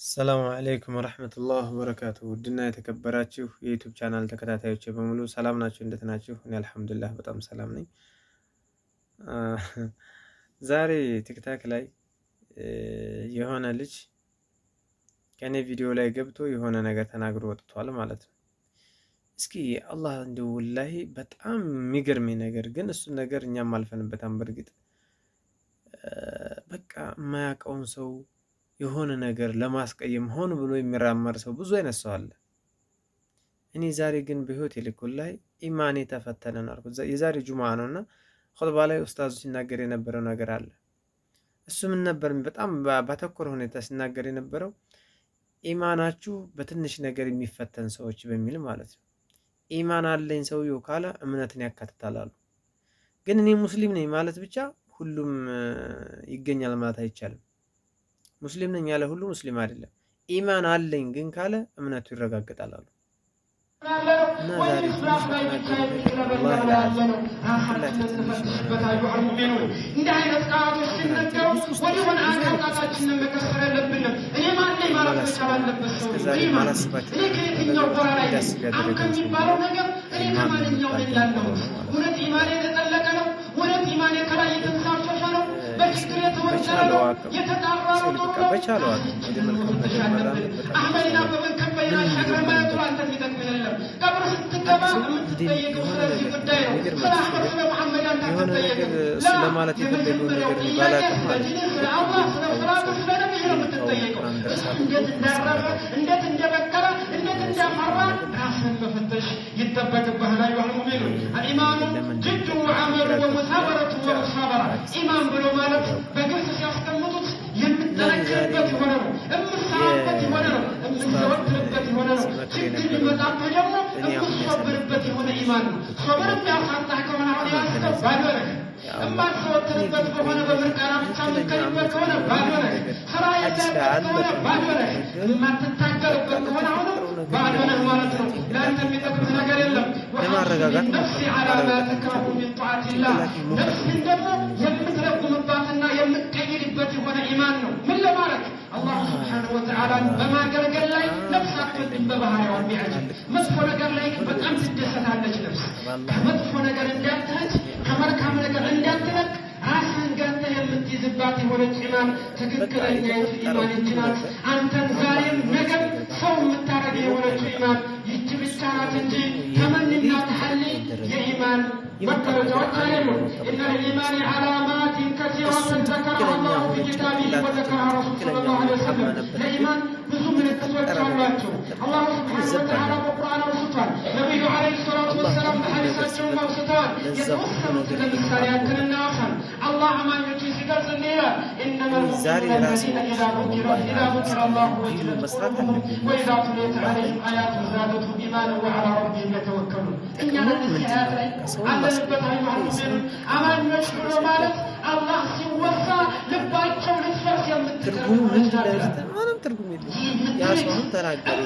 ሰላሙ አለይኩም ወረሕመቱላህ ወበረካቱ። ውድና የተከበራችሁ የዩቱብ ቻናል ተከታታዮች በሙሉ ሰላም ናችሁ? እንዴት ናችሁ? እኔ አልሐምዱሊላህ በጣም ሰላም ነኝ። ዛሬ ቲክታክ ላይ የሆነ ልጅ ከኔ ቪዲዮ ላይ ገብቶ የሆነ ነገር ተናግሮ ወጥቷል ማለት ነው። እስኪ አላህ እንደው ወላሂ በጣም የሚገርመኝ ነገር ግን እሱን ነገር እኛም አልፈንበታም። በእርግጥ በቃ የማያውቀውን ሰው የሆነ ነገር ለማስቀየም ሆን ብሎ የሚራመር ሰው ብዙ አይነት ሰው አለ። እኔ ዛሬ ግን በህይወት የልኩል ላይ ኢማኔ ተፈተነ ነው አልኩት። የዛሬ ጁምዓ ነውና ኹጥባ ላይ ኡስታዙ ሲናገር የነበረው ነገር አለ። እሱ ምን ነበር በጣም ባተኮረ ሁኔታ ሲናገር የነበረው ኢማናችሁ በትንሽ ነገር የሚፈተን ሰዎች በሚል ማለት ነው። ኢማን አለኝ ሰውየው ካለ እምነትን ያካትታል አሉ። ግን እኔ ሙስሊም ነኝ ማለት ብቻ ሁሉም ይገኛል ማለት አይቻልም። ሙስሊም ነኝ ያለ ሁሉ ሙስሊም አይደለም። ኢማን አለኝ ግን ካለ እምነቱ ይረጋገጣል አሉ። እና ዛሬ ትንሽ በቻለው አቅም ወደ መልካም ነገር መራመድ የሆነ ነገር እሱ ለማለት የፈለገውን ነገር ባላቅም ማለት ነው። ኢማን ብሎ ማለት በግልጽ ሲያስቀምጡት የምትጠነቀቅበት የሆነ ነው፣ የምትሰራበት የሆነ ነው፣ የምትዘወትርበት የሆነ ነው። ችግር ሊመጣብህ ደግሞ የምትሰብርበት የሆነ ኢማን ነው። ሶብር የሚያሳጣህ ከሆነ አሁን ያስከው ባዶ ነገር የማትዘወትርበት ከሆነ በምርቃና ብቻ የምትቀይበት ከሆነ ባዶ ነገር ስራ የለበት ከሆነ ባዶ ነገር የማትታገልበት ከሆነ አሁንም ባዶ ነህ ማለት ነው። ለአንተ የሚጠቅምህ ነገር የለም። ለማረጋጋት ነፍሲ ዓላማት ተካሁ ሚን ጣዓቲላህ ነፍስን ደግሞ የምትረጉምባትና የምትቀይርበት የሆነ ኢማን ነው። ምን ለማድረግ አላሁ ስብሓነሁ ወተዓላን በማገልገል ላይ ነፍስ አትወድም በባህሪዋ ቢያጅ መጥፎ ነገር ላይ በጣም ትደሰታለች። ነፍስ ከመጥፎ ነገር እንዳትሄድ ከመልካም ነገር እንዳትለቅ ራስን ገንተህ የምትይዝባት የሆነች ኢማን ትክክለኛ ኢማን ይህች ናት። አንተን ዛሬም ነገር ሰው የምታደርግ የሆነች ኢማን ይህች ብቻ ናት እንጂ ተመኒና ተሐሊ የኢማን መገለጫዎች አይደሉም። ኢነ ልኢማን ዓላማትን ከሲረትን ዘከረሃ አላሁ ፊ ኪታቢሂ ወዘከረሃ ረሱሉ ሰለላሁ ዐለይሂ ወሰለም። ለኢማን ብዙ ምልክቶች አሏቸው። አላሁ ስብሓነሁ ወተዓላ በቁርአን አውስቷል። ነቢዩ ዐለይሂ ሰላቱ ወሰላም በሐዲሳቸውም አውስተዋል። የተወሰኑትን ለምሳሌ ያክል እናዋሳል። አላህ አማኞችን ሲገልጽ እንዲህ ይላል፣ ኢነመል ሙእሚኑነ አለዚነ ኢዛ ذُكِرَ አላሁ ወጅለት ቁሉቡሁም ወኢዛ ቱሊየት ዐለይሂም አያቱሁ ዛደቱሁም ኢማነን ወዐላ ረቢሂም የተወከሉን። እኛ በዚህ አያት ላይ አለንበት አይማኑም። አማኞች ብሎ ማለት አላህ ሲወሳ ልባቸው ልትፈርስ የምትቀርቡ ምንም ትርጉም የለውም። ያ ሰው ተናገረ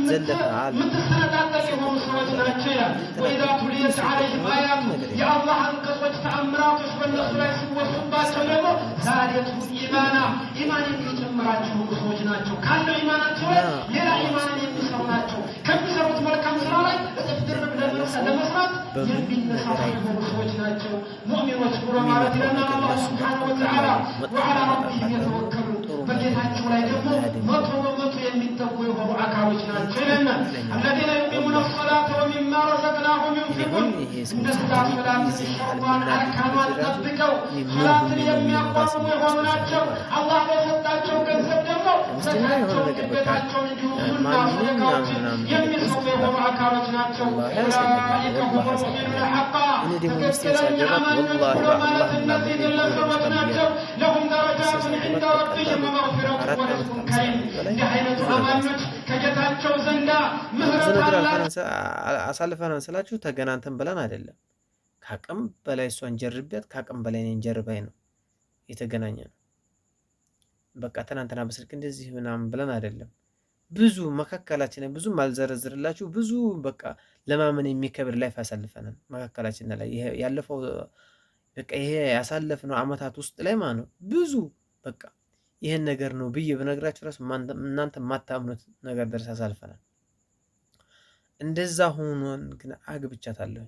ዘለፈ አለ ምትሰነጣጠቅ የሆኑ ሰዎች ናቸው ይላል። ወኢዛ ቱሊየት ዐለይሂም አያቱ የአላህ አንቀጾች ተአምራቶች በእነሱ ላይ ሲወሱባቸው ደግሞ ዛደቱሁም ኢማና ኢማን የሚጨምራቸው ሰዎች ናቸው። ካለው ኢማናቸው ላይ ሌላ ኢማንን የሚሰሩ ናቸው። ከሚሰሩት መልካም ስራ ላይ እጥፍ ድርብ ለመስራት የሚነሳሱ የሆኑ ሰዎች ናቸው። ሙእሚኖች ብሎ ማለት ለና አላሁ ስብሓነሁ ወተዓላ ወዐላ ረቢሂም የተወከሉ በጌታቸው ላይ ደግሞ መቶ በመቶ የሚጠጉ የሆኑ አካሎች ናቸው ይለናል። አለዚነ ዩቂሙነ ሰላተ ወሚማ ረዘቅናሁም ዩንፊቁን እንደዛ ሰላት ሲሸዋን አካሏን ጠብቀው ሰላትን የሚያቋርቡ የሆኑ ናቸው። አላህ በሰጣቸው ገንዘብ ደግሞ ዘካቸውን ግዴታቸውን እንዲሁም ሰደቃዎችን የሚሰሙ የሆኑ አካሎች ናቸው። ኡላኢከ ሁሙል ሙእሚኑነ ሐቃ ትክክለኛ አማኝ ብሎ ማለት እነዚህ ግለሰቦች ናቸው። ለሁም ደረጃቱን ዒንደ ረቢሂም ወመግፊረቱን ወሪዝቁን ከሪም። እንዲህ አይነቱ አማኞች ከጌታቸው ዘንዳ ምህረት አላቸው። አሳልፈናል ስላችሁ ተገናንተን ብለን አይደለም። ከአቅም በላይ እሷን ጀርቢያት ከአቅም በላይ እኔን ጀርባይ ነው የተገናኘ ነው። በቃ ትናንትና በስልክ እንደዚህ ምናምን ብለን አይደለም። ብዙ መካከላችን ብዙ ማልዘረዝርላችሁ ብዙ በቃ ለማመን የሚከብድ ላይፍ አሳልፈናል። መካከላችን ላይ ያለፈው በቃ ይሄ ያሳለፍነው አመታት ውስጥ ላይ ማለት ነው ብዙ በቃ ይሄን ነገር ነው ብዬ በነግራችሁ ራሱ እናንተ የማታምኑት ነገር ድረስ አሳልፈናል። እንደዛ ሆኖን ግን አግብቻታለሁ።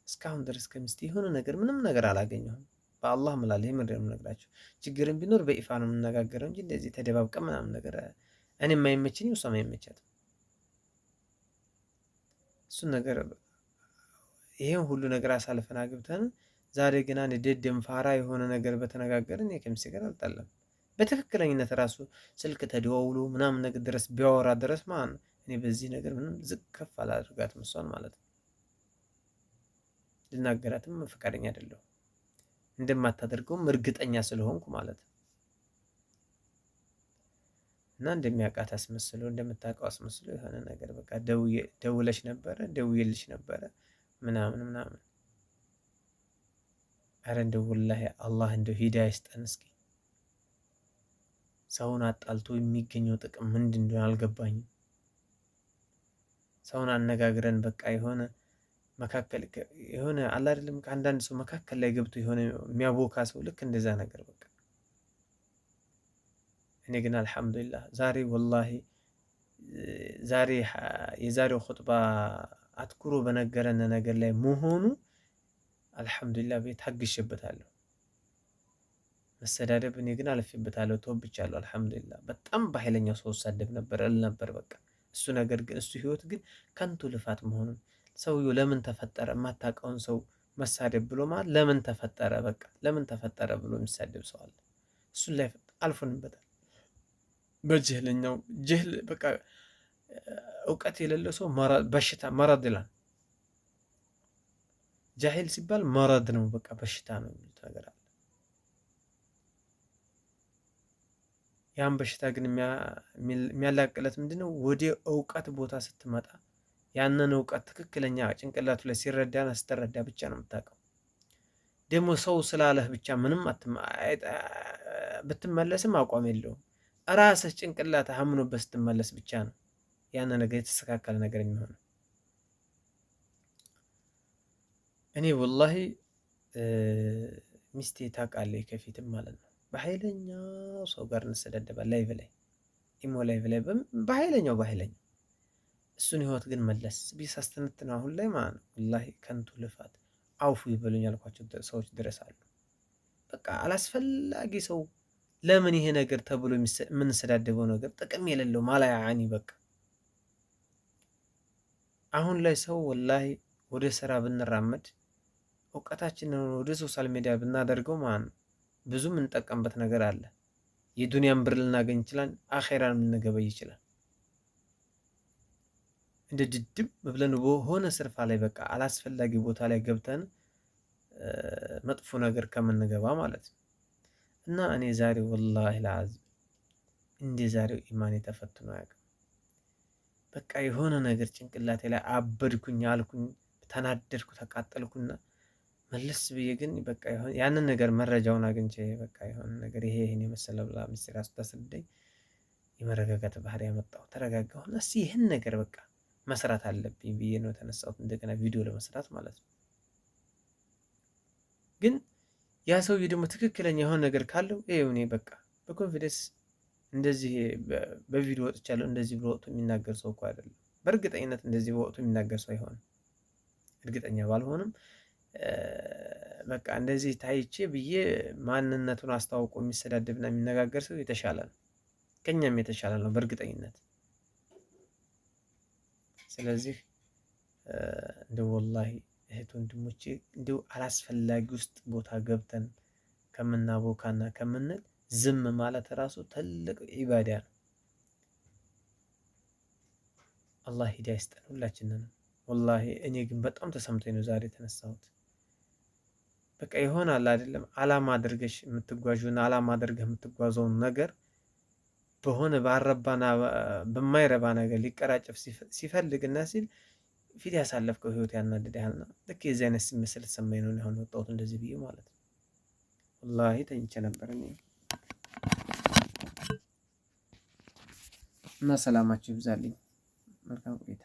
እስካሁን ድረስ ከሚስቴ የሆነ ነገር ምንም ነገር አላገኘሁም። በአላህ እምላለሁ የምር ነው የምነግራችሁ። ችግርም ቢኖር በይፋ ነው የምነጋገረው እንጂ እንደዚህ ተደባብቀን ምናምን ነገር እኔ የማይመችኝ እሷም አይመቻትም። እሱን ነገር ይሄን ሁሉ ነገር አሳልፈን አግብተን ዛሬ ግን አንድ ደደም ፋራ የሆነ ነገር በተነጋገርን ከሚስቴ ጋር አልጣለም። በትክክለኝነት ራሱ ስልክ ተደዋውሎ ምናምን ነገር ድረስ ቢያወራ ድረስ ማን እኔ በዚህ ነገር ምንም ዝቅ ከፍ አላደርጋትም እሷን ማለት ነው። ልናገራትም ፈቃደኛ አይደለሁም እንደማታደርገውም እርግጠኛ ስለሆንኩ ማለት ነው። እና እንደሚያውቃት አስመስሎ እንደምታውቀው አስመስሎ የሆነ ነገር በቃ ደውለሽ ነበረ ደውዬልሽ ነበረ ምናምን ምናምን። አረ እንደው ወላሂ አላህ እንደው ሂዳያ ይስጠን እስኪ። ሰውን አጣልቶ የሚገኘው ጥቅም ምንድን እንደሆነ አልገባኝም። ሰውን አነጋግረን በቃ የሆነ መካከል የሆነ አለ አይደለም ከአንዳንድ ሰው መካከል ላይ ገብቶ የሆነ የሚያቦካ ሰው ልክ እንደዛ ነገር በቃ። እኔ ግን አልሐምዱሊላህ ዛሬ ወላሂ ዛሬ የዛሬው ኹጥባ አትኩሮ በነገረን ነገር ላይ መሆኑ አልሐምዱሊላህ ቤት ታግሼበታለሁ። መሰዳደብ እኔ ግን አልፌበታለሁ፣ ተወብቻለሁ። አልሐምዱሊላህ በጣም በኃይለኛው ሰው ሳደብ ነበር እል ነበር በቃ። እሱ ነገር ግን እሱ ህይወት ግን ከንቱ ልፋት መሆኑን ሰውየው ለምን ተፈጠረ የማታውቀውን ሰው መሳደብ ብሎ ማለት ለምን ተፈጠረ በቃ ለምን ተፈጠረ ብሎ የሚሳደብ ሰው አለ። እሱን ላይ አልፎንበታል። በጅህልኛው ጅህል በቃ እውቀት የሌለው ሰው በሽታ መረድ ይላል። ጃሂል ሲባል መረድ ነው በቃ በሽታ ነው የሚሉት ነገር አለ። ያን በሽታ ግን የሚያላቅለት ምንድነው? ወደ እውቀት ቦታ ስትመጣ ያንን እውቀት ትክክለኛ ጭንቅላቱ ላይ ሲረዳና ስትረዳ ብቻ ነው የምታውቀው። ደግሞ ሰው ስላለህ ብቻ ምንም ብትመለስም አቋም የለውም። ራስህ ጭንቅላትህ አምኖበት ስትመለስ ብቻ ነው ያን ነገር የተስተካከለ ነገር የሚሆነው። እኔ ወላሂ ሚስቴ ታውቃለች ከፊትም ማለት ነው በኃይለኛው ሰው ጋር እንሰዳደባለን። ላይቭ ላይ ኢሞ ላይቭ ላይ በኃይለኛው እሱን ህይወት ግን መለስ ቢሳስተነትን አሁን ላይ ማለት ነው ወላሂ ከንቱ ልፋት አውፉ ይበሉኝ ያልኳቸው ሰዎች ድረስ አሉ። በቃ አላስፈላጊ ሰው ለምን ይሄ ነገር ተብሎ የምንሰዳደበው ነገር ጥቅም የሌለው ማላያኒ በቃ። አሁን ላይ ሰው ወላሂ ወደ ስራ ብንራመድ እውቀታችንን ወደ ሶሻል ሚዲያ ብናደርገው ማለት ነው ብዙ የምንጠቀምበት ነገር አለ። የዱንያን ብር ልናገኝ ይችላል፣ አኼራን ልንገበይ ይችላል። እንደ ድድም ብለን በሆነ ስርፋ ላይ በቃ አላስፈላጊ ቦታ ላይ ገብተን መጥፎ ነገር ከምንገባ ማለት ነው። እና እኔ ዛሬ ወላሂ ለአዝም እንደ ዛሬው ኢማኔ ተፈትኖ አያውቅም። በቃ የሆነ ነገር ጭንቅላቴ ላይ አበድኩኝ አልኩኝ፣ ተናደድኩ፣ ተቃጠልኩና መለስ ብዬ ግን በቃ ያንን ነገር መረጃውን አግኝቼ በቃ የሆነ ነገር ይሄን የመሰለ ብላ ሚስጥር አስታስደኝ የመረጋጋት ባህሪ ያመጣው ተረጋጋሁና እስኪ ይህን ነገር በቃ መስራት አለብኝ ብዬ ነው የተነሳሁት፣ እንደገና ቪዲዮ ለመስራት ማለት ነው። ግን ያ ሰውዬ ደግሞ ትክክለኛ የሆነ ነገር ካለው ይሄው እኔ በቃ በኮንፊደንስ እንደዚህ በቪዲዮ ወጥቻለሁ እንደዚህ ብሎ ወጥቶ የሚናገር ሰው እኮ አይደለም። በእርግጠኝነት እንደዚህ ወጥቶ የሚናገር ሰው አይሆንም። እርግጠኛ ባልሆንም በቃ እንደዚህ ታይቼ ብዬ ማንነቱን አስተዋውቆ የሚሰዳደብና የሚነጋገር ሰው የተሻለ ነው፣ ከኛም የተሻለ ነው በእርግጠኝነት። ስለዚህ እንደው ወላሂ እህት ወንድሞቼ እንደው አላስፈላጊ ውስጥ ቦታ ገብተን ከምናቦካና ከምንል ዝም ማለት ራሱ ትልቅ ኢባዳ ነው። አላህ ሂዳያ ይስጠን ሁላችንንም። ወላሂ እኔ ግን በጣም ተሰምቶኝ ነው ዛሬ የተነሳሁት። በቃ ይሆናል አይደለም አላማ አድርገሽ የምትጓዡና አላማ አድርገህ የምትጓዘውን ነገር በሆነ ባረባና በማይረባ ነገር ሊቀራጨፍ ሲፈልግና ሲል ፊት ያሳለፍከው ህይወት ያናድዳልና ልክ የዚህ አይነት ስሜት ስለተሰማኝ ነው አሁን ወጣሁት እንደዚህ ብዬ ማለት ነው። ወላሂ ተኝቼ ነበር እኔ እና ሰላማችሁ ይብዛልኝ። መልካም ቆይታ